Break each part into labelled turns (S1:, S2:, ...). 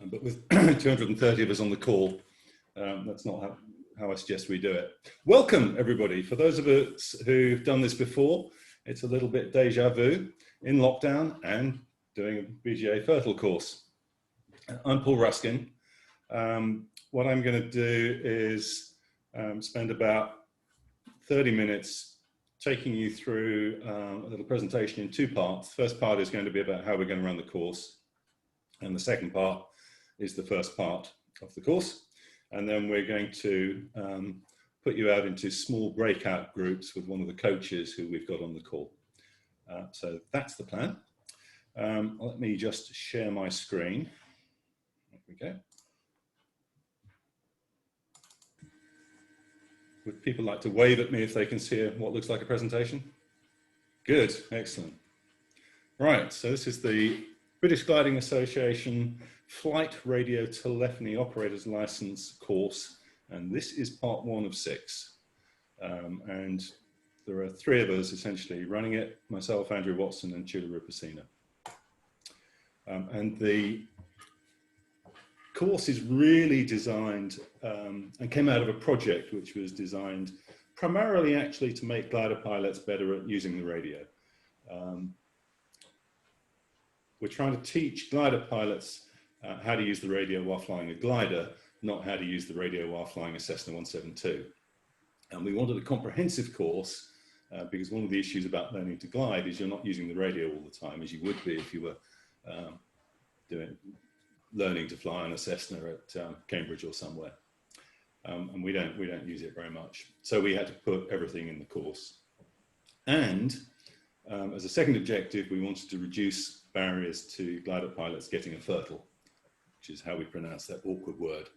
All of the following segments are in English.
S1: but with 230 of us on the call, that's not how I suggest we do it. Welcome, everybody. For those of us who've done this before, it's a little bit deja vu in lockdown and doing a BGA FRTOL course. I'm Paul Ruskin. What I'm going to do is spend about 30 minutes taking you through a little presentation in two parts. The first part is going to be about how we're going to run the course, and the second part is the first part of the course. And then we're going to put you out into small breakout groups with one of the coaches who we've got on the call. So that's the plan. Let me just share my screen. There we go. Would people like to wave at me if they can see what looks like a presentation? Good, excellent. Right, so this is the British Gliding Association Flight Radio Telephony Operators License course, and this is part 1 of 6. And there are 3 of us essentially running it, myself, Andrew Watson, and Chula Rupasina. And the course is really designed and came out of a project which was designed primarily actually to make glider pilots better at using the radio. We're trying to teach glider pilots how to use the radio while flying a glider, not how to use the radio while flying a Cessna 172. And we wanted a comprehensive course because one of the issues about learning to glide is you're not using the radio all the time, as you would be if you were learning to fly on a Cessna at Cambridge or somewhere. And we don't use it very much. So we had to put everything in the course. And as a second objective, we wanted to reduce barriers to glider pilots getting a FRTOL, which is how we pronounce that awkward word.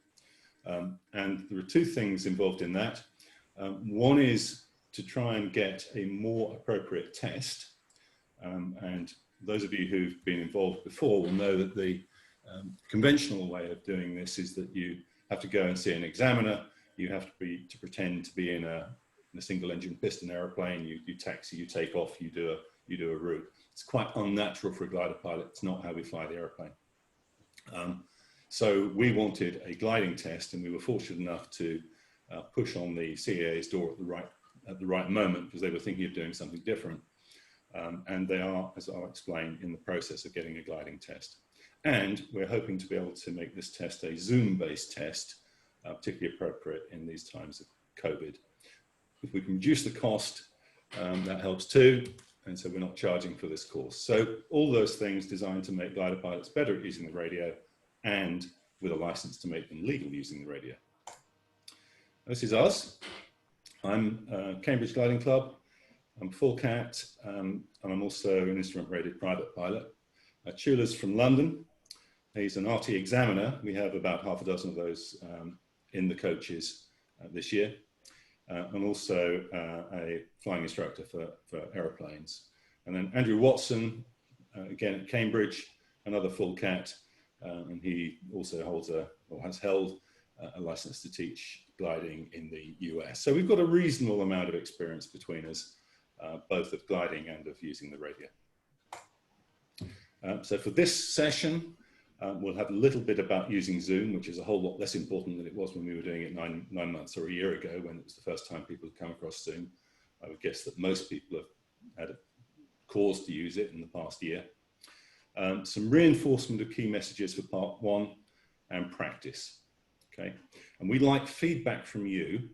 S1: And there are 2 things involved in that. One is to try and get a more appropriate test. And those of you who've been involved before will know that the conventional way of doing this is that you have to go and see an examiner. You have to pretend to be in a single engine piston aeroplane. You taxi, you take off, you do a route. It's quite unnatural for a glider pilot. It's not how we fly the aeroplane. So we wanted a gliding test, and we were fortunate enough to push on the CAA's door at the right moment, because they were thinking of doing something different. And they are, as I'll explain, in the process of getting a gliding test. And we're hoping to be able to make this test a Zoom-based test, particularly appropriate in these times of COVID. If we can reduce the cost, that helps too. And so we're not charging for this course. So all those things designed to make glider pilots better at using the radio, and with a license to make them legal using the radio. This is us. I'm Cambridge Gliding Club. I'm full cat, and I'm also an instrument rated private pilot. Chula's from London. He's an RT examiner. We have about half a dozen of those in the coaches this year. And also a flying instructor for aeroplanes. And then Andrew Watson, again at Cambridge, another full cat, and he also holds has held a license to teach gliding in the US. So we've got a reasonable amount of experience between us, both of gliding and of using the radio. So for this session, we'll have a little bit about using Zoom, which is a whole lot less important than it was when we were doing it nine months or a year ago, when it was the first time people had come across Zoom. I would guess that most people have had a cause to use it in the past year. Some reinforcement of key messages for part 1 and practice. Okay, and we'd like feedback from you.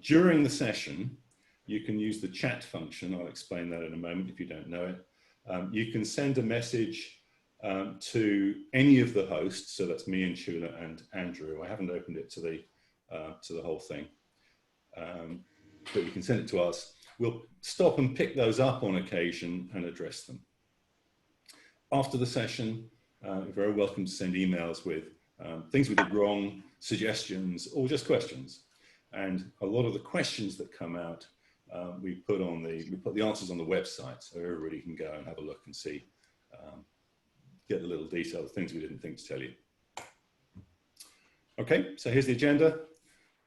S1: During the session, you can use the chat function. I'll explain that in a moment if you don't know it. You can send a message to any of the hosts, so that's me and Chula and Andrew. I haven't opened it to the whole thing, but you can send it to us. We'll stop and pick those up on occasion and address them. After the session, you're very welcome to send emails with things we did wrong, suggestions, or just questions. And a lot of the questions that come out, we put the answers on the website, so everybody can go and have a look and see. Get the little detail of things we didn't think to tell you. Okay, so here's the agenda. A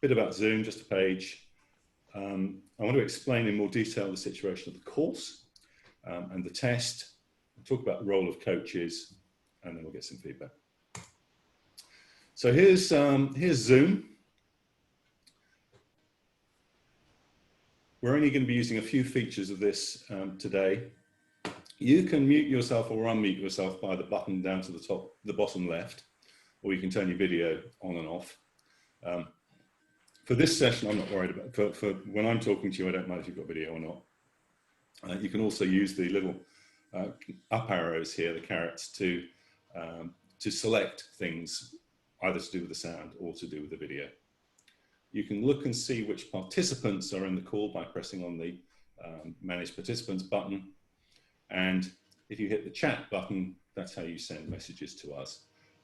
S1: bit about Zoom, just a page. I want to explain in more detail the situation of the course and the test. We'll talk about the role of coaches, and then we'll get some feedback. So here's Zoom. We're only going to be using a few features of this today. You can mute yourself or unmute yourself by the button down to the top, the bottom left, or you can turn your video on and off. For this session, I'm not worried about. For when I'm talking to you, I don't mind if you've got video or not. You can also use the little up arrows here, the carrots, to select things either to do with the sound or to do with the video. You can look and see which participants are in the call by pressing on the Manage Participants button. And if you hit the chat button, that's how you send messages to us.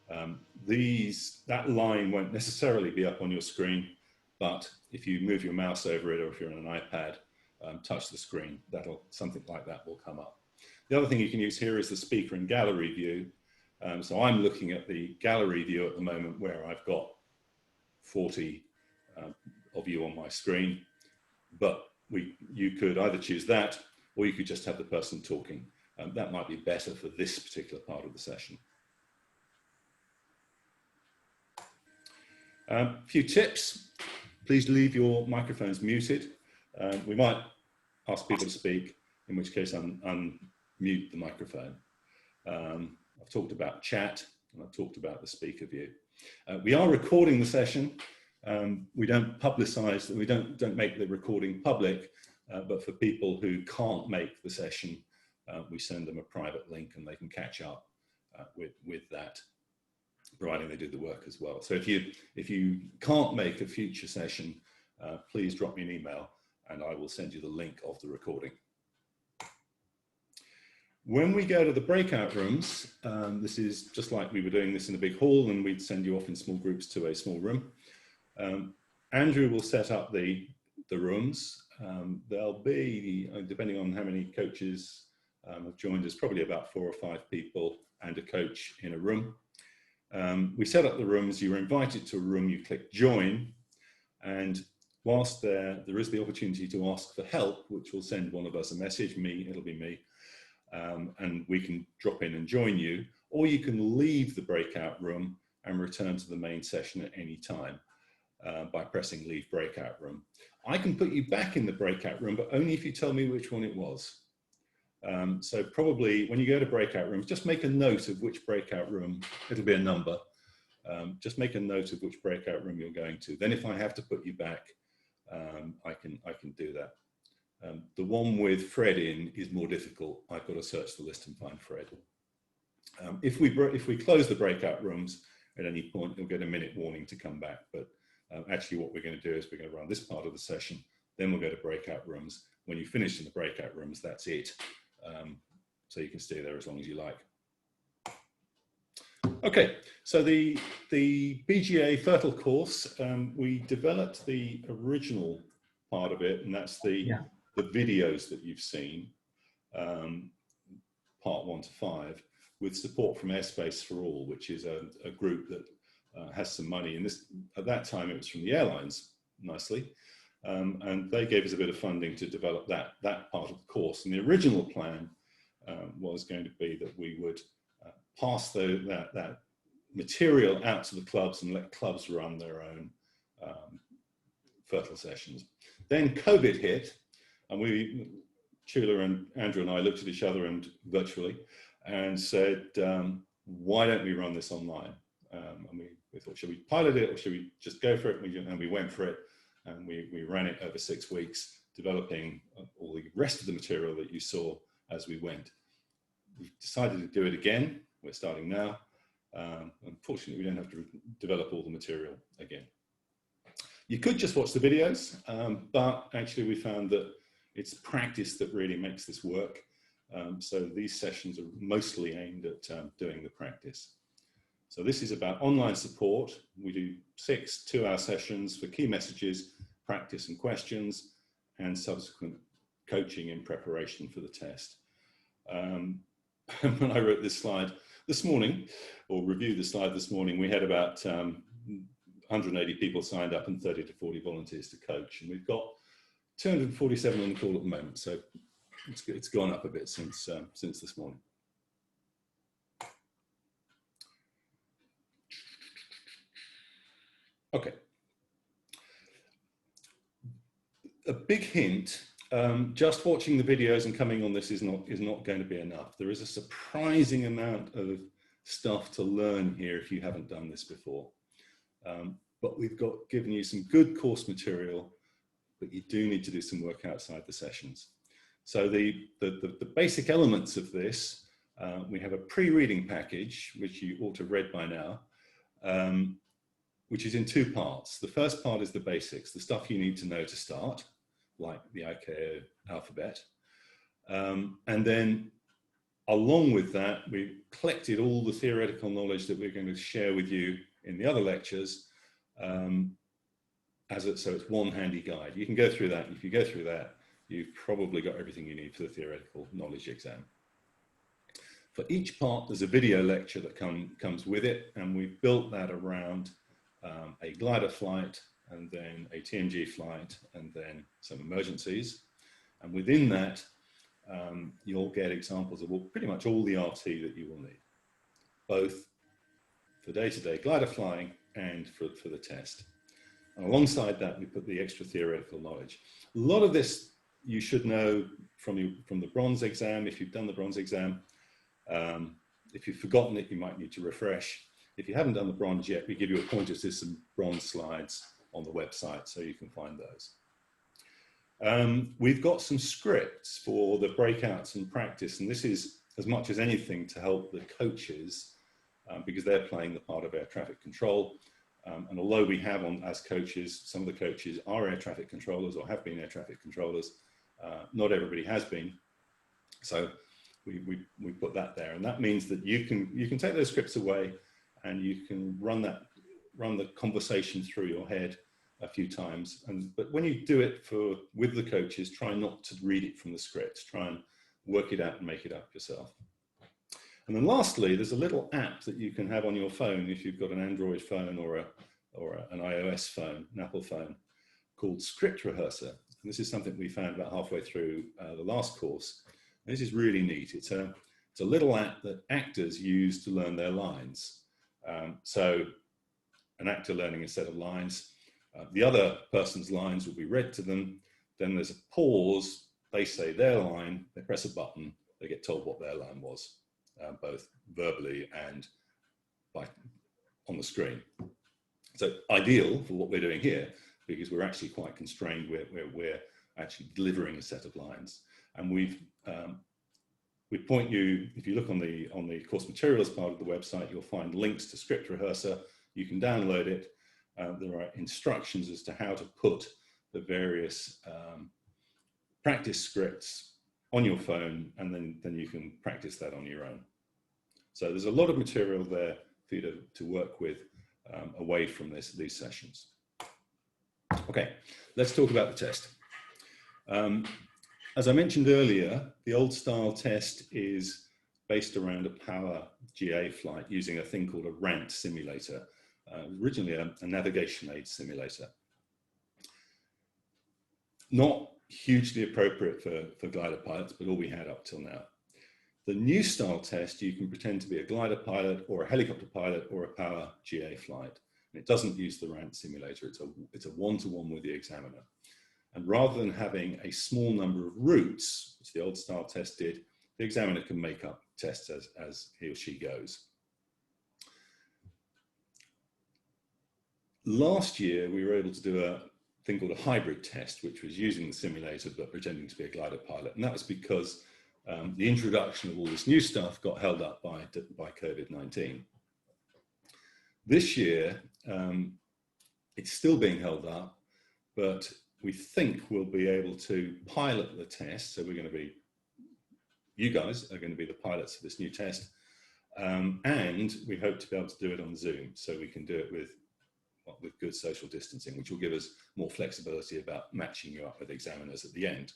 S1: That line won't necessarily be up on your screen, but if you move your mouse over it, or if you're on an iPad, touch the screen, something like that will come up. The other thing you can use here is the speaker and gallery view. So I'm looking at the gallery view at the moment, where I've got 40 of you on my screen, but you could either choose that, or you could just have the person talking. That might be better for this particular part of the session. A few tips. Please leave your microphones muted. We might ask people to speak, in which case unmute the microphone. I've talked about chat, and I've talked about the speaker view. We are recording the session. We don't publicize, we don't make the recording public, but for people who can't make the session, we send them a private link and they can catch up with that, providing they do the work as well. So if you can't make a future session, please drop me an email and I will send you the link of the recording. When we go to the breakout rooms, this is just like we were doing this in a big hall, and we'd send you off in small groups to a small room. Andrew will set up the rooms. There'll be, depending on how many coaches have joined us, probably about 4 or 5 people and a coach in a room. We set up the rooms. You're invited to a room, you click join, and whilst there is the opportunity to ask for help, which will send one of us a message, it'll be me, and we can drop in and join you, or you can leave the breakout room and return to the main session at any time by pressing leave breakout room. I can put you back in the breakout room, but only if you tell me which one it was. So probably when you go to breakout rooms, just make a note of which breakout room, it'll be a number, just make a note of which breakout room you're going to. Then if I have to put you back, I can do that. The one with Fred in is more difficult. I've got to search the list and find Fred. If we close the breakout rooms at any point, you'll get a minute warning to come back. But actually what we're going to do is we're going to run this part of the session, then we'll go to breakout rooms. When you finish in the breakout rooms, that's it. So you can stay there as long as you like. Okay, so the BGA FRTOL course, we developed the original part of it, and that's the videos that you've seen, part 1 to 5, with support from Airspace for All, which is a group that has some money. And at that time, it was from the airlines, nicely. And they gave us a bit of funding to develop that part of the course. And the original plan was going to be that we would pass that material out to the clubs and let clubs run their own FRTOL sessions. Then COVID hit, and Chula and Andrew and I looked at each other and virtually and said, why don't we run this online? And we thought, should we pilot it or should we just go for it? And we went for it, and we ran it over 6 weeks, developing all the rest of the material that you saw as we went. We've decided to do it again. We're starting now. Unfortunately, we don't have to develop all the material again. You could just watch the videos, but actually we found that it's practice that really makes this work. So these sessions are mostly aimed at doing the practice. So this is about online support. We do 6 2-hour sessions for key messages, practice and questions, and subsequent coaching in preparation for the test. When I wrote this slide this morning, or reviewed the slide this morning, we had about 180 people signed up and 30 to 40 volunteers to coach. And we've got 247 on the call at the moment. So it's gone up a bit since this morning. Okay. A big hint, just watching the videos and coming on this is not going to be enough. There is a surprising amount of stuff to learn here if you haven't done this before. But we've given you some good course material, but you do need to do some work outside the sessions. So the basic elements of this, we have a pre-reading package, which you ought to have read by now, which is in two parts. The first part is the basics, the stuff you need to know to start, like the ICAO alphabet. And then along with that, we've collected all the theoretical knowledge that we're going to share with you in the other lectures. So it's one handy guide. You can go through that, and if you go through that, you've probably got everything you need for the theoretical knowledge exam. For each part, there's a video lecture that comes with it, and we've built that around a glider flight, and then a TMG flight, and then some emergencies. And within that, you'll get examples of pretty much all the RT that you will need, both for day-to-day glider flying and for the test. And alongside that, we put the extra theoretical knowledge. A lot of this you should know from the bronze exam, if you've done the bronze exam. If you've forgotten it, you might need to refresh. If you haven't done the bronze yet, we give you a pointer to some bronze slides on the website, so you can find those. We've got some scripts for the breakouts and practice, and this is as much as anything to help the coaches, because they're playing the part of air traffic control. And although we have as coaches, some of the coaches are air traffic controllers or have been air traffic controllers, not everybody has been. So we put that there, and that means that you can take those scripts away, and you can run the conversation through your head a few times. But when you do it with the coaches, try not to read it from the scripts. Try and work it out and make it up yourself. And then lastly, there's a little app that you can have on your phone if you've got an Android phone or an iOS phone, an Apple phone, called Script Rehearser. And this is something we found about halfway through the last course. And this is really neat. It's a little app that actors use to learn their lines. So an actor learning a set of lines, the other person's lines will be read to them. Then there's a pause. They say their line, they press a button, they get told what their line was. Both verbally and on the screen. So ideal for what we're doing here, because we're actually quite constrained. We're actually delivering a set of lines, and we point you, if you look on the course materials part of the website, you'll find links to Script Rehearser. You can download it. There are instructions as to how to put the various practice scripts on your phone, and then you can practice that on your own. So there's a lot of material there for you to work with away from these sessions. Okay, let's talk about the test. As I mentioned earlier, the old style test is based around a power GA flight using a thing called a RANT simulator, originally a navigation aid simulator. Not hugely appropriate for glider pilots, but all we had up till now. The new style test, you can pretend to be a glider pilot or a helicopter pilot or a power GA flight. And it doesn't use the RANT simulator. It's a one-to-one with the examiner. And rather than having a small number of routes, which the old style test did, the examiner can make up tests as he or she goes. Last year, we were able to do a thing called a hybrid test, which was using the simulator but pretending to be a glider pilot. And that was because the introduction of all this new stuff got held up by COVID-19. This year, it's still being held up, but we think we'll be able to pilot the test. So you guys are going to be the pilots of this new test. And we hope to be able to do it on Zoom, so we can do it with good social distancing, which will give us more flexibility about matching you up with examiners at the end.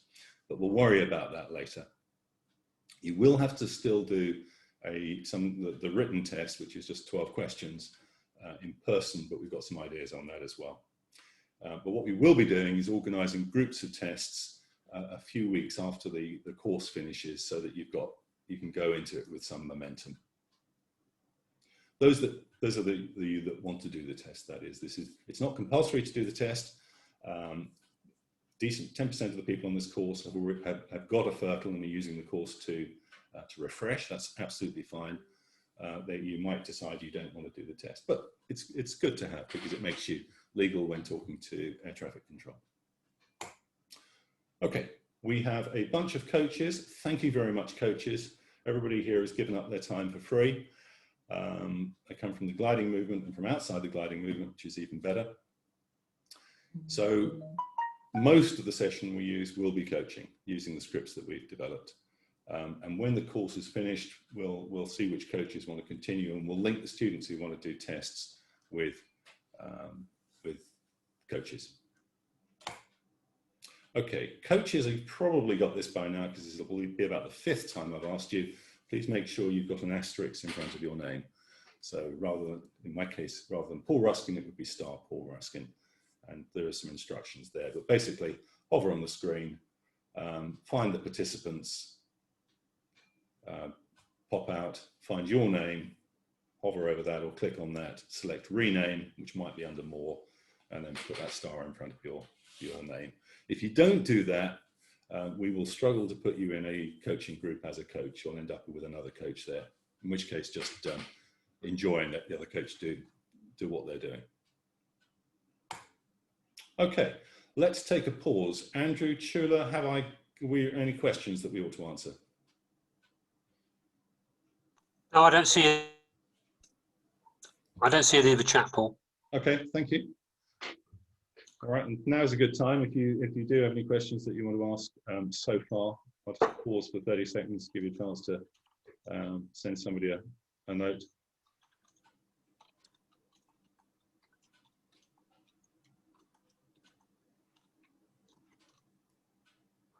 S1: But we'll worry about that later. You will have to still do the written test, which is just 12 questions in person, but we've got some ideas on that as well. But what we will be doing is organising groups of tests a few weeks after the course finishes, so that you can go into it with some momentum. Those that those are the you that want to do the test. That is, it's not compulsory to do the test. Decent 10% of the people on this course have got a FRTOL and are using the course to refresh. That's absolutely fine. You might decide you don't want to do the test, but it's good to have because it makes you legal when talking to air traffic control. Okay, we have a bunch of coaches. Thank you very much, coaches. Everybody here has given up their time for free. They come from the gliding movement and from outside the gliding movement, which is even better. So most of the session we use will be coaching using the scripts that we've developed. And when the course is finished, we'll see which coaches want to continue, and we'll link the students who want to do tests with coaches. Okay, coaches, you've probably got this by now because this will be about the 5th time I've asked you. Please make sure you've got an asterisk in front of your name. So rather than, in my case, rather than Paul Ruskin, it would be star Paul Ruskin. And there are some instructions there, but basically hover on the screen, find the participants, pop out, find your name, hover over that or click on that, select rename, which might be under more, and then put that star in front of your name. If you don't do that, we will struggle to put you in a coaching group as a coach. You'll end up with another coach there, in which case just enjoy and let the other coach do what they're doing. Okay, let's take a pause. Andrew, Chula, have any questions that we ought to answer?
S2: No, I don't see it. I don't see any of the chat, Paul.
S1: Okay, thank you. All right, and now is a good time. If you do have any questions that you want to ask so far, I'll just pause for 30 seconds to give you a chance to send somebody a note.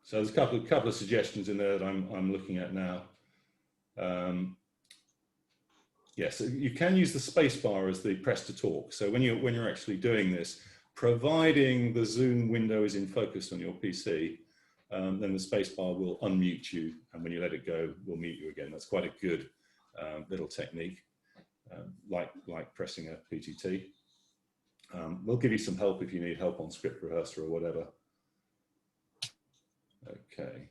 S1: So there's a couple of suggestions in there that I'm looking at now. Yes, you can use the space bar as the press to talk. So when you're actually doing this, providing the Zoom window is in focus on your PC, then the space bar will unmute you, and when you let it go, we'll mute you again. That's quite a good little technique, like pressing a PTT. We'll give you some help if you need help on script rehearsal or whatever. Okay.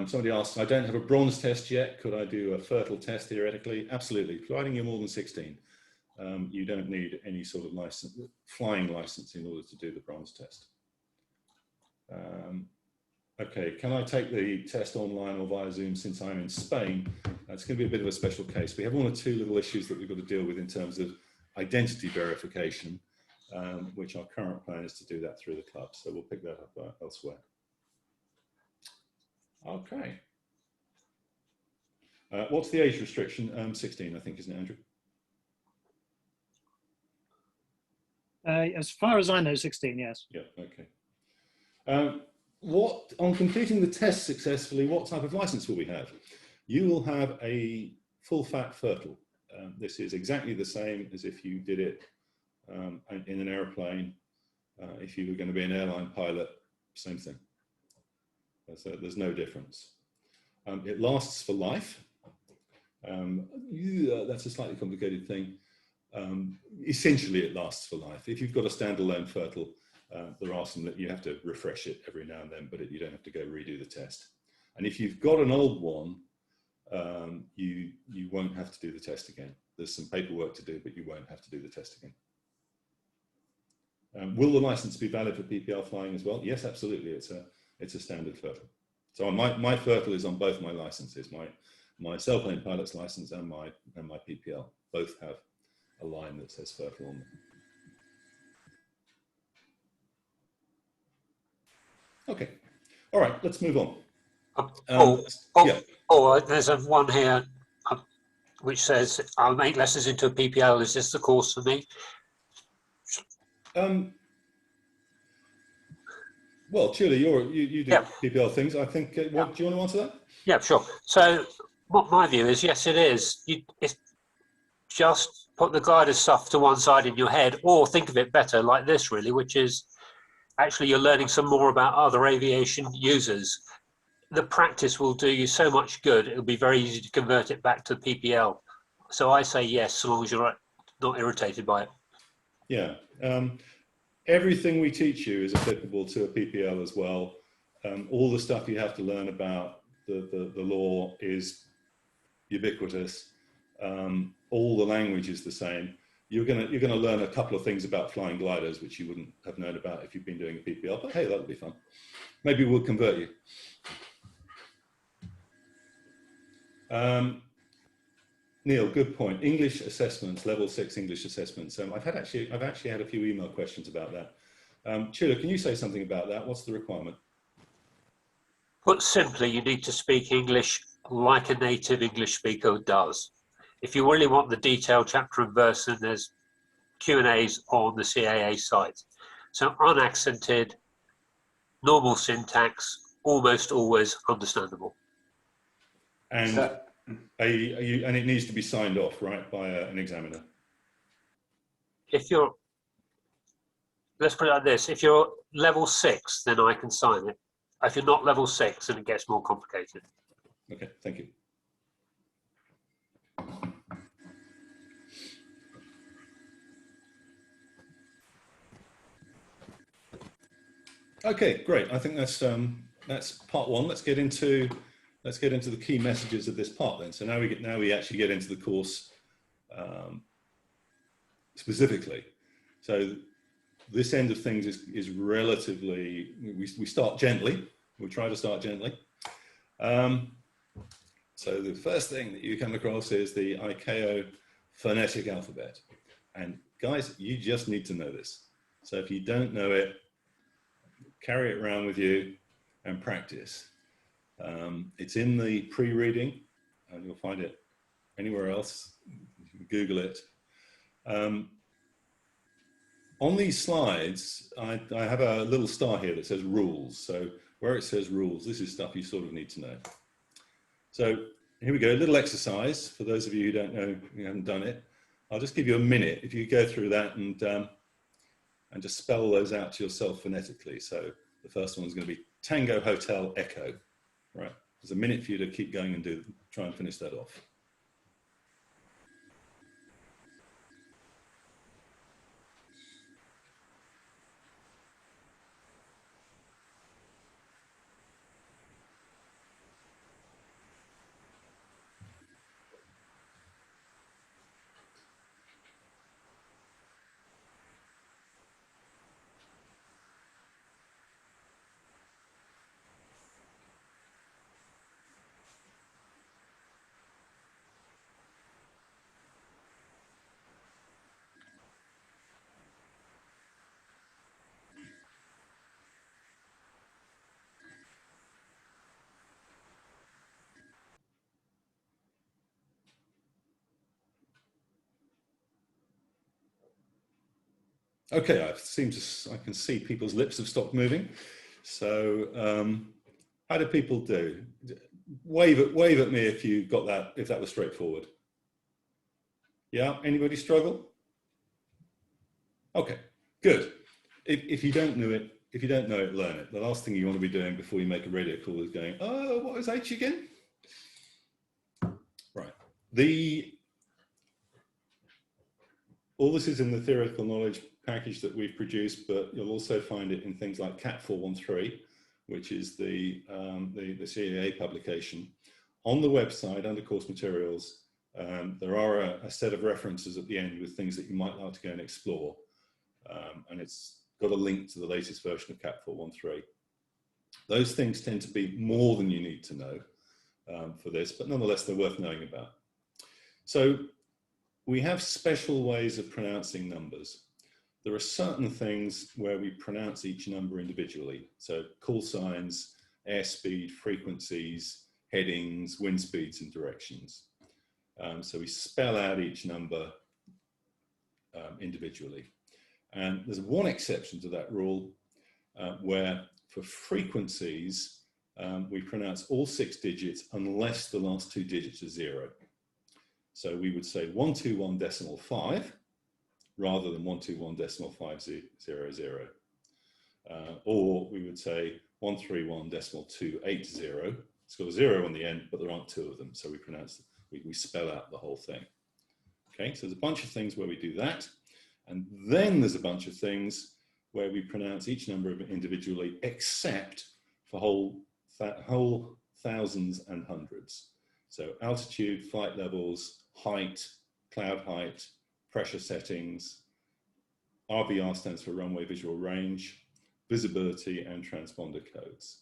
S1: Somebody asked, I don't have a bronze test yet. Could I do a FRTOL test theoretically? Absolutely. Providing you're more than 16. You don't need any sort of license, flying license in order to do the bronze test. Okay, can I take the test online or via Zoom since I'm in Spain? It's going to be a bit of a special case. We have 1 or 2 little issues that we've got to deal with in terms of identity verification, which our current plan is to do that through the club. So we'll pick that up elsewhere. Okay. What's the age restriction? 16, I think, isn't it, Andrew?
S3: As far as I know, 16, yes.
S1: Yeah, okay. On completing the test successfully, what type of license will we have? You will have a full fat FRTOL. This is exactly the same as if you did it in an airplane. If you were going to be an airline pilot, same thing. So there's no difference. It lasts for life. That's a slightly complicated thing. Essentially, it lasts for life. If you've got a standalone FRTOL, there are some that you have to refresh it every now and then, but you don't have to go redo the test. And if you've got an old one, you won't have to do the test again. There's some paperwork to do, but you won't have to do the test again. Will the license be valid for PPL flying as well? Yes, absolutely. It's a standard FRTOL. So my FRTOL is on both my licenses, my sailplane pilot's license and my PPL. Both have a line that says FRTOL on them. Okay, all right, let's move on.
S2: There's one here which says, I'll make lessons into a PPL. Is this the course for me?
S1: Well, Chile, you do PPL things. I think. Do you want to answer that?
S2: Yeah, sure. So, what my view is, yes, it is. It's just put the glider stuff to one side in your head, or think of it better like this, really, which is actually you're learning some more about other aviation users. The practice will do you so much good. It'll be very easy to convert it back to PPL. So I say yes, so long as you're not irritated by it.
S1: Yeah. Everything we teach you is applicable to a PPL as well. All the stuff you have to learn about the law is ubiquitous. All the language is the same. You're gonna learn a couple of things about flying gliders, which you wouldn't have known about if you've been doing a PPL, but hey, that'll be fun. Maybe we'll convert you. Neil, good point. English assessments, level 6 English assessments. I've actually had a few email questions about that. Chula, can you say something about that? What's the requirement?
S2: Put simply, you need to speak English like a native English speaker does. If you really want the detailed chapter and verse, then there's Q&As on the CAA site. So unaccented, normal syntax, almost always understandable.
S1: And and it needs to be signed off, right, by an examiner.
S2: If you're, let's put it like this, if you're level 6, then I can sign it. If you're not level 6, then it gets more complicated.
S1: Okay, thank you. Okay, great. I think that's part one. Let's get into the key messages of this part then. So now we actually get into the course specifically. So this end of things is relatively, we start gently. We try to start gently. So the first thing that you come across is the ICAO phonetic alphabet. And guys, you just need to know this. So if you don't know it, carry it around with you and practice. It's in the pre-reading, and you'll find it anywhere else. You can Google it. On these slides, I have a little star here that says rules. So where it says rules, this is stuff you sort of need to know. So here we go, a little exercise for those of you who don't know, who haven't done it. I'll just give you a minute if you go through that and just spell those out to yourself phonetically. So the first one is going to be Tango Hotel Echo. Right, there's a minute for you to keep going and try and finish that off. Okay, I can see people's lips have stopped moving. So how did people do? Wave at me if you got that, if that was straightforward. Yeah, anybody struggle? Okay, good. If you don't know it, learn it. The last thing you want to be doing before you make a radio call is going, oh, what was H again? Right. All this is in the theoretical knowledge package that we've produced, but you'll also find it in things like CAT 413, which is the CAA publication. On the website, under course materials, there are a set of references at the end with things that you might like to go and explore. And it's got a link to the latest version of CAT 413. Those things tend to be more than you need to know for this, but nonetheless, they're worth knowing about. So we have special ways of pronouncing numbers. There are certain things where we pronounce each number individually. So call signs, airspeed, frequencies, headings, wind speeds, and directions. So we spell out each number individually. And there's one exception to that rule where for frequencies, we pronounce all 6 digits unless the last 2 digits are 0. So we would say 121.5 rather than 121.500. Or we would say 131.280. It's got a 0 on the end, but there aren't 2 of them. So we spell out the whole thing. Okay, so there's a bunch of things where we do that. And then there's a bunch of things where we pronounce each number individually, except for whole thousands and hundreds. So altitude, flight levels, height, cloud height, pressure settings. RVR stands for runway visual range, visibility, and transponder codes.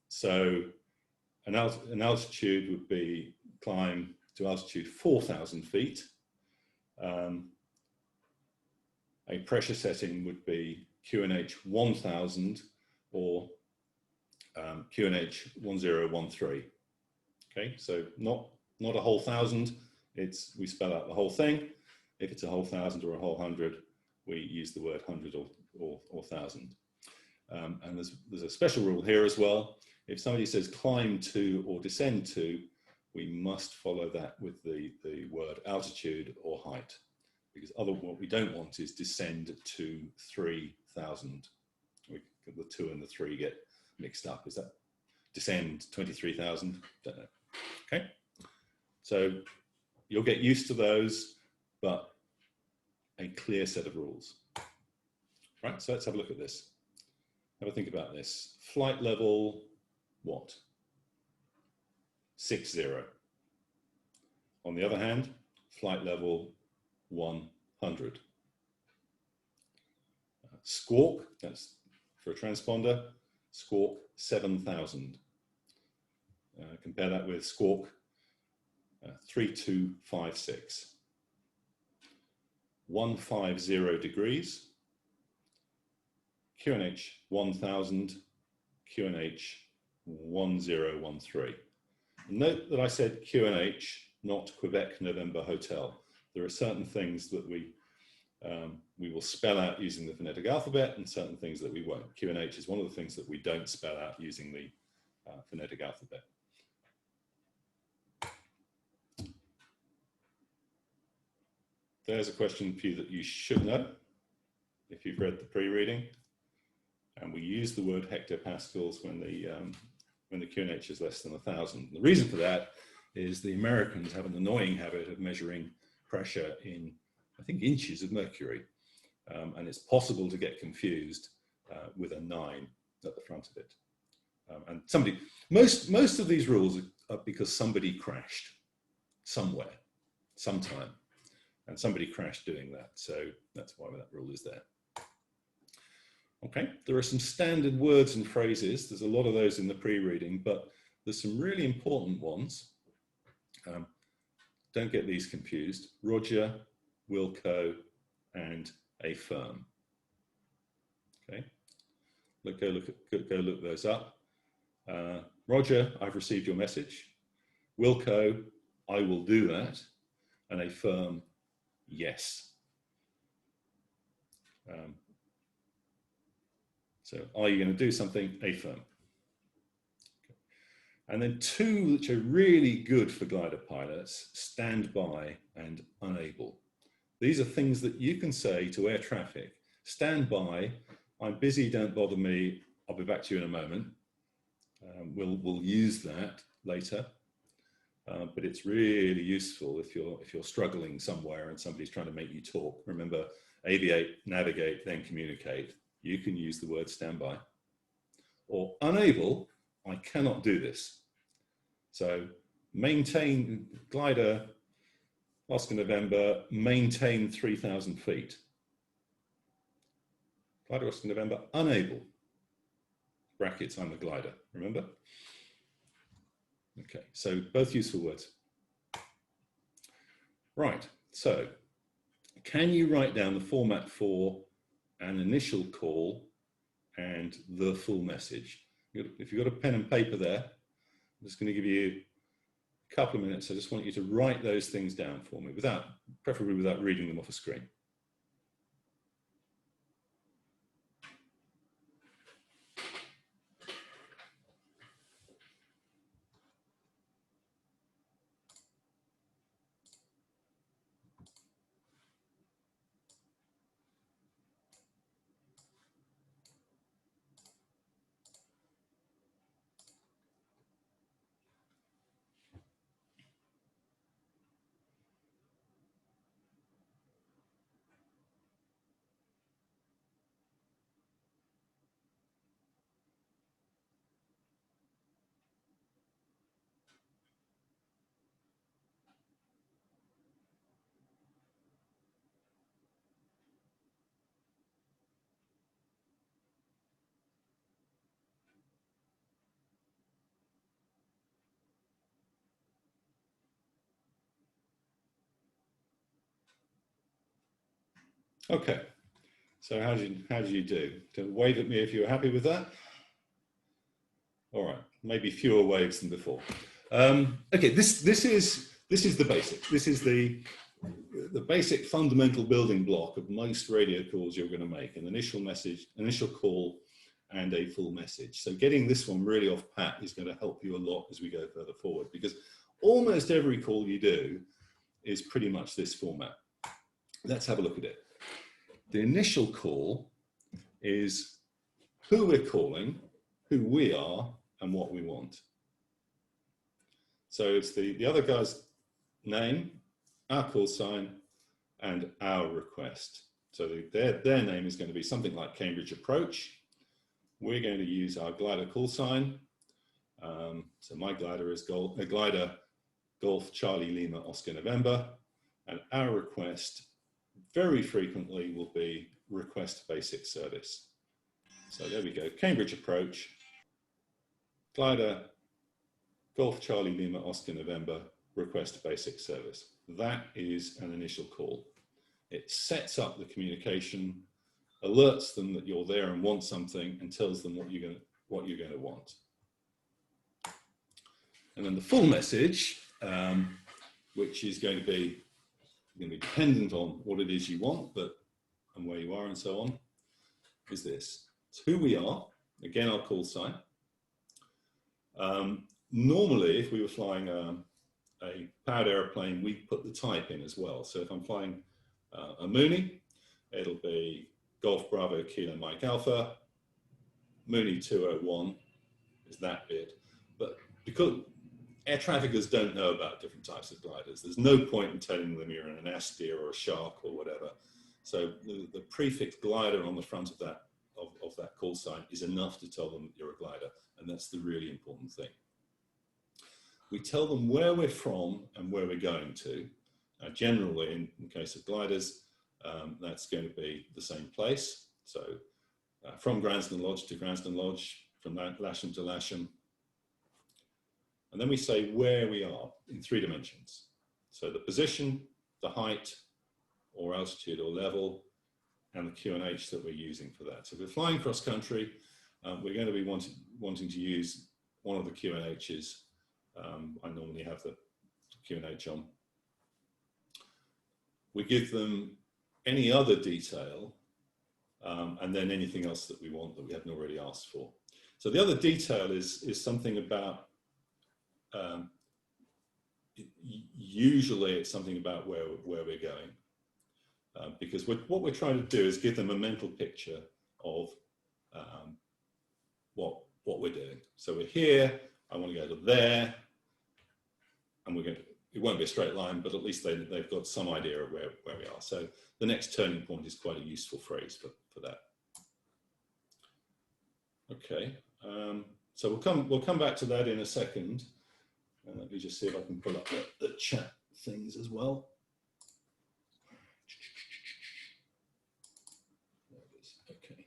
S1: So an altitude would be climb to altitude 4,000 feet. A pressure setting would be QNH 1000 or QNH 1013. Okay, so not a whole thousand. We spell out the whole thing. If it's a whole thousand or a whole hundred, we use the word hundred or thousand. And there's a special rule here as well. If somebody says climb to or descend to, we must follow that with the word altitude or height, because what we don't want is descend to 3,000. The 2 and the 3 get mixed up. Is that descend 23,000? Don't know. Okay, so you'll get used to those, but a clear set of rules. Right, so let's have a look at this. Have a think about this. Flight level, what? 60. On the other hand, flight level 100. Squawk, that's for a transponder, squawk 7,000. Compare that with squawk 3256. 150 degrees, QNH 1000, QNH 1013. Note that I said QNH, not Quebec November Hotel. There are certain things that we will spell out using the phonetic alphabet and certain things that we won't. QNH is one of the things that we don't spell out using the phonetic alphabet. There's a question for you that you should know if you've read the pre-reading. And we use the word hectopascals when the QNH is less than 1,000. The reason for that is the Americans have an annoying habit of measuring pressure in, I think, inches of mercury. And it's possible to get confused with a 9 at the front of it. And most of these rules are because somebody crashed somewhere, sometime. And somebody crashed doing that. So that's why that rule is there. Okay, there are some standard words and phrases. There's a lot of those in the pre-reading, but there's some really important ones. Don't get these confused. Roger, Wilco, and a firm. Okay, go look those up. Roger, I've received your message. Wilco, I will do that. And a firm, yes. So, are you going to do something? A firm. Okay. And then two which are really good for glider pilots, stand by and unable. These are things that you can say to air traffic. Stand by, I'm busy, don't bother me, I'll be back to you in a moment. We'll use that later. But it's really useful if you're struggling somewhere and somebody's trying to make you talk. Remember, aviate, navigate, then communicate. You can use the word standby. Or unable, I cannot do this. So maintain, glider, Oscar November, maintain 3,000 feet. Glider Oscar November, unable. Brackets, I'm a glider, remember? Okay, so both useful words. Right, so can you write down the format for an initial call and the full message? If you've got a pen and paper there, I'm just going to give you a couple of minutes. I just want you to write those things down for me, preferably without reading them off a screen. Okay, so how do you do? Wave at me if you're happy with that. All right, maybe fewer waves than before. Okay, this is the basic. This is the basic fundamental building block of most radio calls you're going to make: an initial message, initial call, and a full message. So getting this one really off pat is going to help you a lot as we go further forward, because almost every call you do is pretty much this format. Let's have a look at it. The initial call is who we're calling, who we are, and what we want. So it's the other guy's name, our call sign, and our request. So their name is going to be something like Cambridge Approach. We're going to use our glider call sign. So my glider is glider Golf Charlie Lima Oscar November, and our request very frequently will be request basic service. So there we go, Cambridge Approach, glider Golf Charlie Lima Oscar November, request basic service. That is an initial call. It sets up the communication, alerts them that you're there and want something, and tells them what you're going to want. And then the full message, which is going to be dependent on what it is you want, and where you are and so on, is this. It's who we are, again our call sign. Normally, if we were flying a powered aeroplane, we put the type in as well. So if I'm flying a Mooney, it'll be Golf Bravo Kilo Mike Alpha, Mooney 201 is that bit. But because air traffickers don't know about different types of gliders, there's no point in telling them you're in an S-steer or a Shark or whatever. So the prefix glider on the front of that call sign is enough to tell them that you're a glider, and that's the really important thing. We tell them where we're from and where we're going to. Generally, in case of gliders, that's going to be the same place. So from Gransden Lodge to Gransden Lodge, from Lasham to Lasham. And then we say where we are in 3 dimensions. So the position, the height, or altitude or level, and the QNH that we're using for that. So if we're flying cross country, we're going to be wanting to use one of the QNHs. I normally have the QNH on. We give them any other detail, and then anything else that we want that we haven't already asked for. So the other detail is something about, usually it's something about where we're going. Because what we're trying to do is give them a mental picture of what we're doing. So we're here, I want to go to there, and it won't be a straight line, but at least they've got some idea of where we are. So the next turning point is quite a useful phrase for that. Okay, so we'll come back to that in a second. And let me just see if I can pull up the chat things as well. Okay.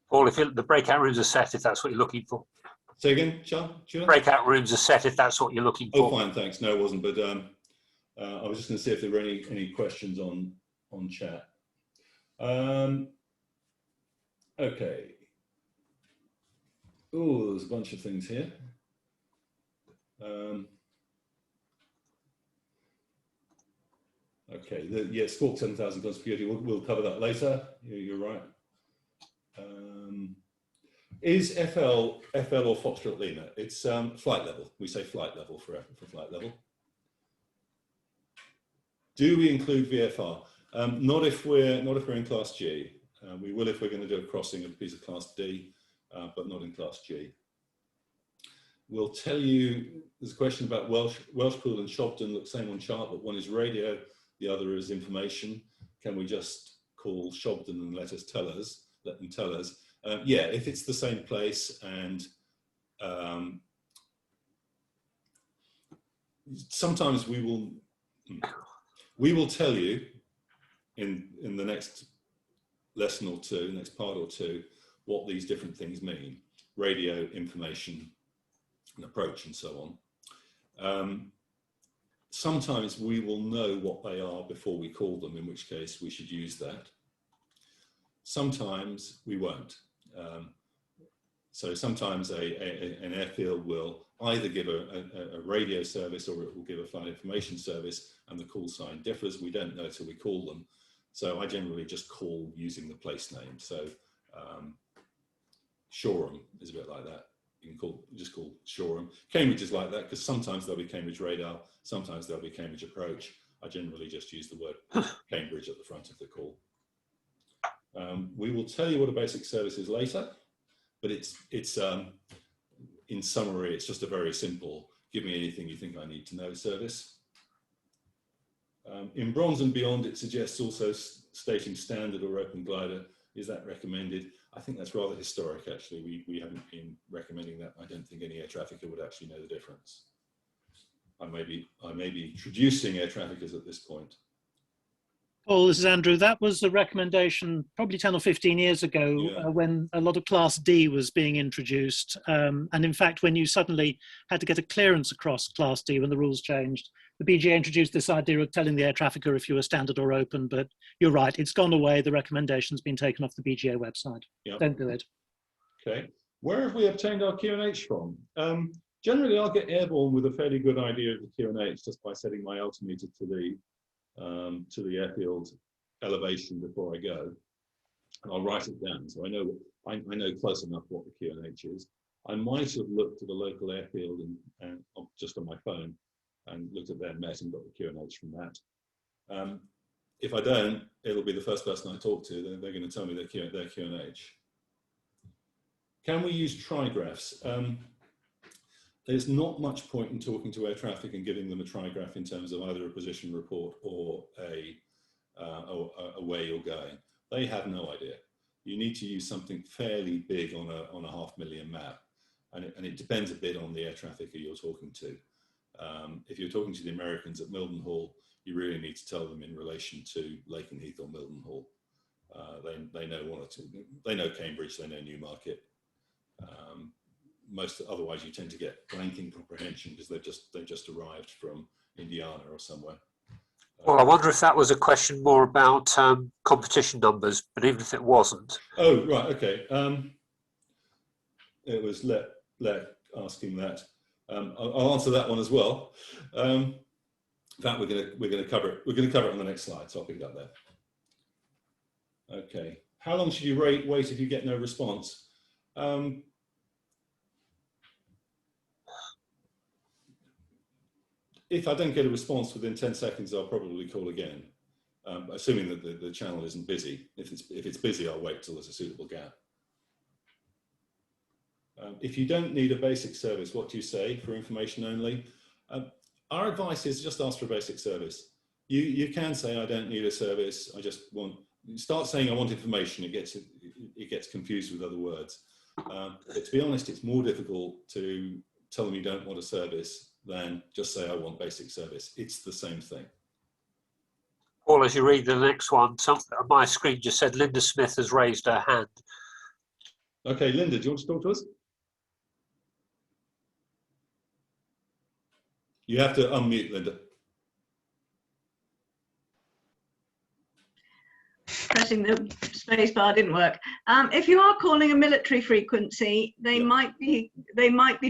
S2: Paul, if the breakout rooms are set, if that's what you're looking for.
S1: Say again, Sean?
S2: Breakout rooms are set, if that's what you're looking for.
S1: Oh, fine, thanks. No, it wasn't, but I was just going to see if there were any questions on chat. Okay. Oh, there's a bunch of things here. Okay, yeah, Squawk 7,000 conspiracy. We'll cover that later. You're right. Is FL or Foxtrot Lima? It's flight level. We say flight level for flight level. Do we include VFR? Not if we're in Class G. We will if we're going to do a crossing of a piece of Class D, but not in Class G. We'll tell you, there's a question about Welshpool and Shobden, look same on chart, but one is radio, the other is information. Can we just call Shobden and let them tell us? Yeah, if it's the same place, and sometimes we will tell you in the next lesson or two, next part or two, what these different things mean: radio, information, and approach, and so on. Sometimes we will know what they are before we call them, in which case we should use that. Sometimes we won't. So sometimes an airfield will either give a radio service or it will give a flight information service, and the call sign differs. We don't know till we call them. So I generally just call using the place name. So Shoreham is a bit like that. You can just call Shoreham. Cambridge is like that because sometimes there'll be Cambridge radar, sometimes there'll be Cambridge approach. I generally just use the word Cambridge at the front of the call. We will tell you what a basic service is later, but it's in summary, it's just a very simple, give me anything you think I need to know service. In bronze and beyond, it suggests also stating standard or open glider. Is that recommended? I think that's rather historic, actually. We haven't been recommending that. I don't think any air trafficker would actually know the difference. I may be introducing air traffickers at this point.
S3: Paul, this is Andrew. That was a recommendation probably 10 or 15 years ago,
S1: Yeah.
S3: when a lot of Class D was being introduced. And in fact, when you suddenly had to get a clearance across Class D when the rules changed, the BGA introduced this idea of telling the air trafficker if you were standard or open, but you're right, it's gone away. The recommendation's been taken off the BGA website.
S1: Yep.
S3: Don't do it.
S1: Okay. Where have we obtained our Q&H from? Generally, I'll get airborne with a fairly good idea of the Q&H just by setting my altimeter to the airfield elevation before I go, and I'll write it down so I know close enough what the Q&H is. I might have looked at the local airfield and just on my phone and looked at their Met and got the Q&H from that. If I don't, it'll be the first person I talk to. They're going to tell me their Q&H. Can we use trigraphs? There's not much point in talking to air traffic and giving them a trigraph in terms of either a position report or a where you're going. They have no idea. You need to use something fairly big on a 500,000 map, and it depends a bit on the air trafficker you're talking to. If you're talking to the Americans at Mildenhall, you really need to tell them in relation to Lakenheath or Mildenhall. They know one or two. They know Cambridge. They know Newmarket. Otherwise you tend to get blanking comprehension because they've just arrived from Indiana or somewhere.
S2: Well, I wonder if that was a question more about competition numbers, but even if it wasn't.
S1: Oh, right, okay. It was let asking that. I'll answer that one as well. In fact, we're going to cover it. We're going to cover it on the next slide, so I'll pick it up there. Okay. How long should you wait if you get no response? If I don't get a response within 10 seconds, I'll probably call again, assuming that the channel isn't busy. If it's busy, I'll wait till there's a suitable gap. If you don't need a basic service, what do you say for information only? Our advice is just ask for a basic service. You can say, I don't need a service, I just want, start saying I want information, it gets confused with other words. But to be honest, it's more difficult to tell them you don't want a service than just say I want basic service. It's the same thing.
S2: Paul, as you read the next one, my screen just said Linda Smith has raised her hand.
S1: Okay, Linda, do you want to talk to us? You have to unmute, Linda.
S4: Pressing the space bar didn't work. If you are calling a military frequency, they might be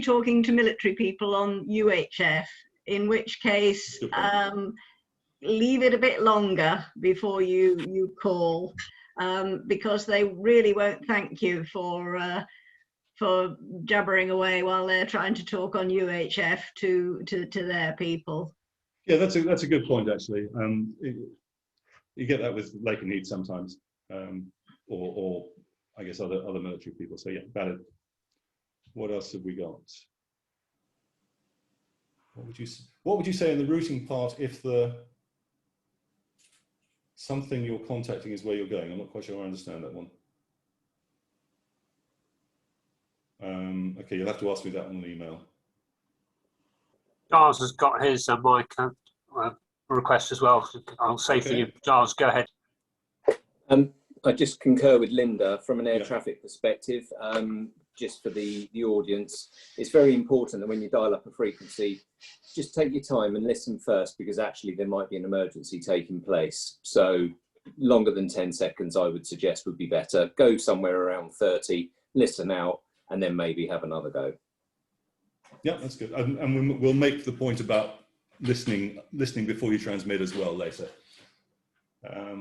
S4: talking to military people on UHF, in which case leave it a bit longer before you call, because they really won't thank you for jabbering away while they're trying to talk on UHF to their people.
S1: Yeah, that's a good point actually. You get that with Lakenheath sometimes, or I guess other military people. So yeah, valid. What else have we got? What would you say in the routing part if something you're contacting is where you're going? I'm not quite sure I understand that one. Okay, you'll have to ask me that on the email.
S2: Giles has got his mic request as well. I'll say for you, Giles, go ahead.
S5: I just concur with Linda from an air traffic perspective. Just for the audience, it's very important that when you dial up a frequency, just take your time and listen first, because actually there might be an emergency taking place. So longer than 10 seconds, I would suggest would be better. Go somewhere around 30, listen out, and then maybe have another go.
S1: Yeah, that's good. And we'll make the point about listening before you transmit as well later.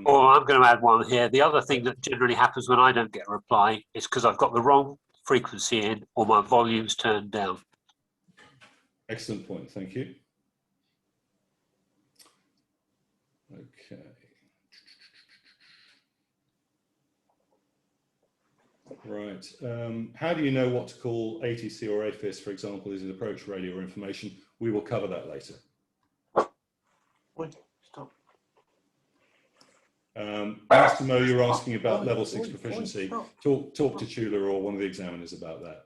S2: Or I'm going to add one here. The other thing that generally happens when I don't get a reply is because I've got the wrong frequency in or my volume's turned down.
S1: Excellent point. Thank you. Okay. Right. How do you know what to call ATC or AFIS, for example? Is it approach, radio, or information? We will cover that later.
S6: Wait, stop.
S1: Massimo, you're asking about level 6 proficiency. Talk to Chula or one of the examiners about that.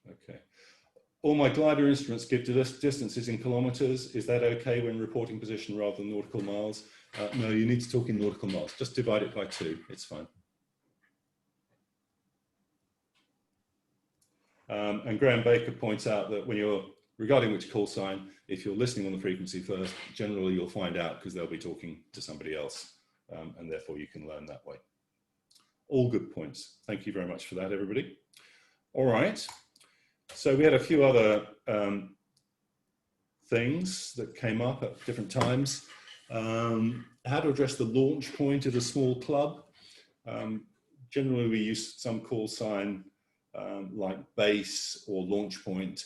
S1: Okay. All my glider instruments give distances in kilometers. Is that okay when reporting position rather than nautical miles? No, you need to talk in nautical miles. Just divide it by 2. It's fine. And Graham Baker points out that when you're regarding which call sign, if you're listening on the frequency first, generally you'll find out because they'll be talking to somebody else, and therefore you can learn that way. All good points. Thank you very much for that, everybody. All right. So we had a few other things that came up at different times. How to address the launch point of a small club. Generally, we use some call sign like base or launch point.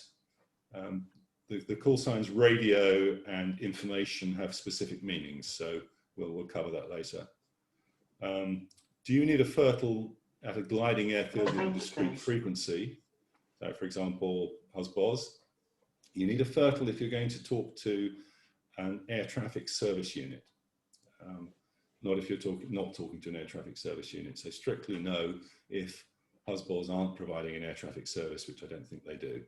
S1: The call signs radio and information have specific meanings, so we'll cover that later. Do you need a FRTOL at a gliding airfield with a discrete frequency? So, for example, HUSBOS. You need a FRTOL if you're going to talk to an air traffic service unit, not if you're not talking to an air traffic service unit. So strictly no if HUSBOS aren't providing an air traffic service, which I don't think they do.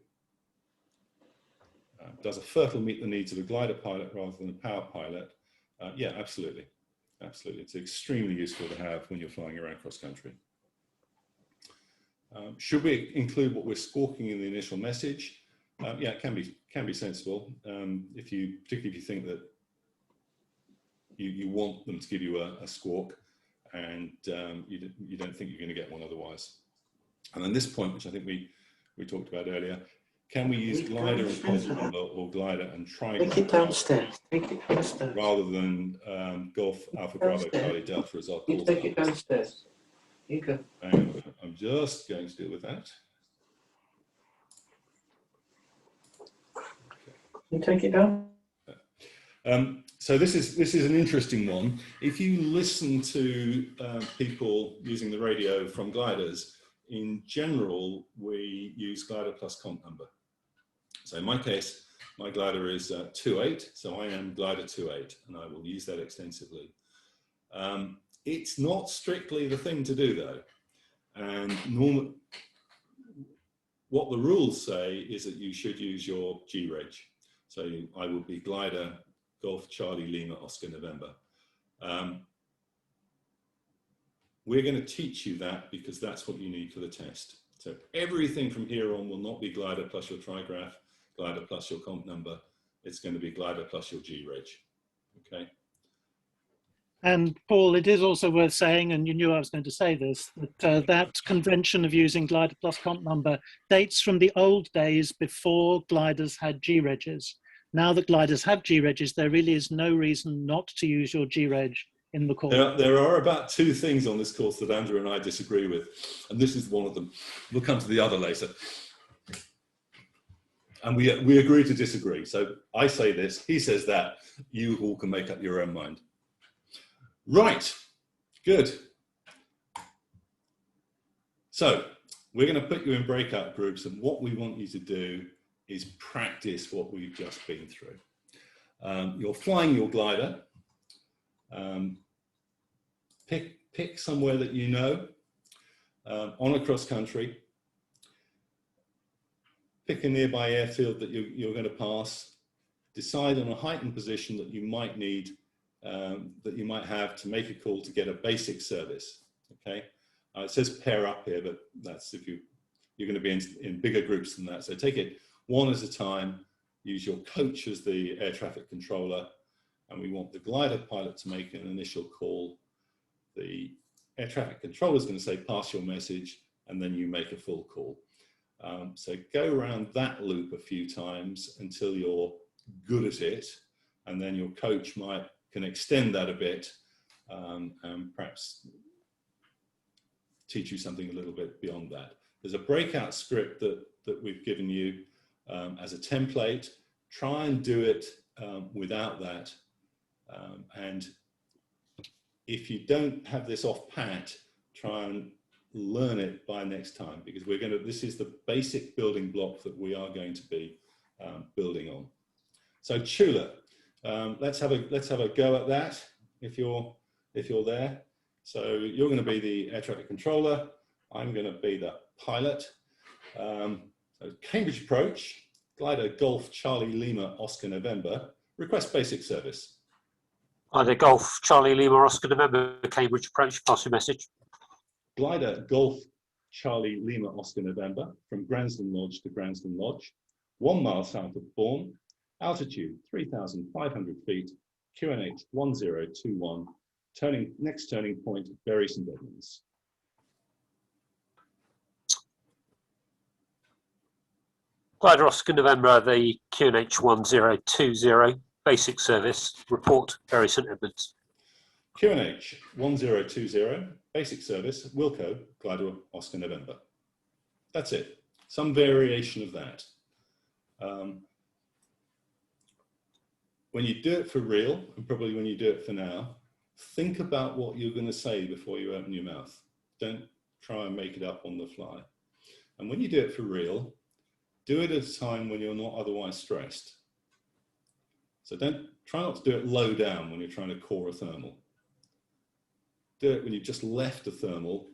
S1: Does a FRTOL meet the needs of a glider pilot rather than a power pilot? Yeah, absolutely. Absolutely. It's extremely useful to have when you're flying around cross country. Should we include what we're squawking in the initial message? Yeah, it can be sensible. Particularly if you think that you want them to give you a squawk and you don't think you're going to get one otherwise. And then this point, which I think we talked about earlier, can we use glider and constant number or glider and triangle?
S6: Take it downstairs. Take it downstairs.
S1: Rather than Golf Alpha Bravo Charlie Delta as our call.
S6: You take it downstairs. You go.
S1: I'm just going to deal with that.
S6: You take it down.
S1: So this is an interesting one. If you listen to people using the radio from gliders, in general, we use glider plus comp number. So in my case, my glider is 28, so I am glider 28, and I will use that extensively. It's not strictly the thing to do though. And what the rules say is that you should use your G-reg. So I will be glider Golf Charlie Lima Oscar November. We're going to teach you that because that's what you need for the test. So everything from here on will not be glider plus your trigraph, glider plus your comp number. It's going to be glider plus your G-reg. Okay.
S3: And Paul, it is also worth saying, and you knew I was going to say this, that that convention of using glider plus comp number dates from the old days before gliders had G-regs. Now that gliders have G-regs, there really is no reason not to use your G-reg in the course.
S1: There are about 2 things on this course that Andrew and I disagree with, and this is one of them. We'll come to the other later. And we agree to disagree. So I say this, he says that, you all can make up your own mind. Right, good. So we're going to put you in breakout groups, and what we want you to do is practice what we've just been through. You're flying your glider. Pick somewhere that you know on a cross country. Pick a nearby airfield that you're going to pass. Decide on a height and position that you might need, that you might have to make a call to get a basic service. Okay, it says pair up here, but that's if you're going to be in bigger groups than that. So take it one at a time. Use your coach as the air traffic controller, and we want the glider pilot to make an initial call. The air traffic controller is going to say, pass your message, and then you make a full call. So go around that loop a few times until you're good at it, and then your coach can extend that a bit and perhaps teach you something a little bit beyond that. There's a breakout script that we've given you as a template. Try and do it without that. And if you don't have this off pat, try and learn it by next time, because this is the basic building block that we are going to be building on. So Chula, let's have a go at that if you're there. So you're going to be the air traffic controller. I'm going to be the pilot. So Cambridge approach, glider Golf Charlie Lima Oscar November, request basic service.
S2: Either Golf Charlie Lima Oscar November, Cambridge approach, pass your message.
S1: Glider Golf Charlie Lima Oscar November from Gransden Lodge to Gransden Lodge, 1 mile south of Bourne, altitude 3,500 feet, QNH 1021, next turning point, Bury St Edmunds.
S2: Glider Oscar November, the QNH 1020, basic service, report, Bury St Edmunds.
S1: QNH 1020, basic service, Wilco, glider Oscar November. That's it. Some variation of that. When you do it for real, and probably when you do it for now, think about what you're going to say before you open your mouth. Don't try and make it up on the fly. And when you do it for real, do it at a time when you're not otherwise stressed. So try not to do it low down when you're trying to core a thermal. Do it when you've just left a thermal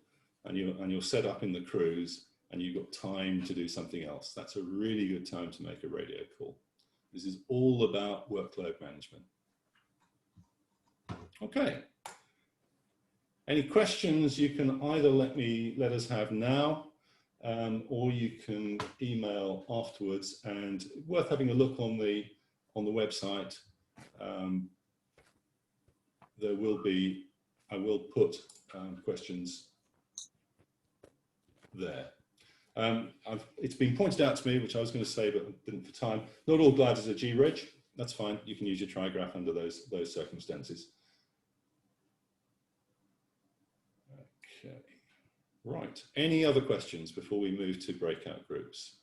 S1: and you're set up in the cruise and you've got time to do something else. That's a really good time to make a radio call. This is all about workload management. Okay. Any questions you can either let us have now, or you can email afterwards, and worth having a look on the website. I will put questions there. It's been pointed out to me, which I was going to say, but didn't for time. Not all gliders are G-Reg. That's fine. You can use your trigraph under those circumstances. Okay. Right. Any other questions before we move to breakout groups?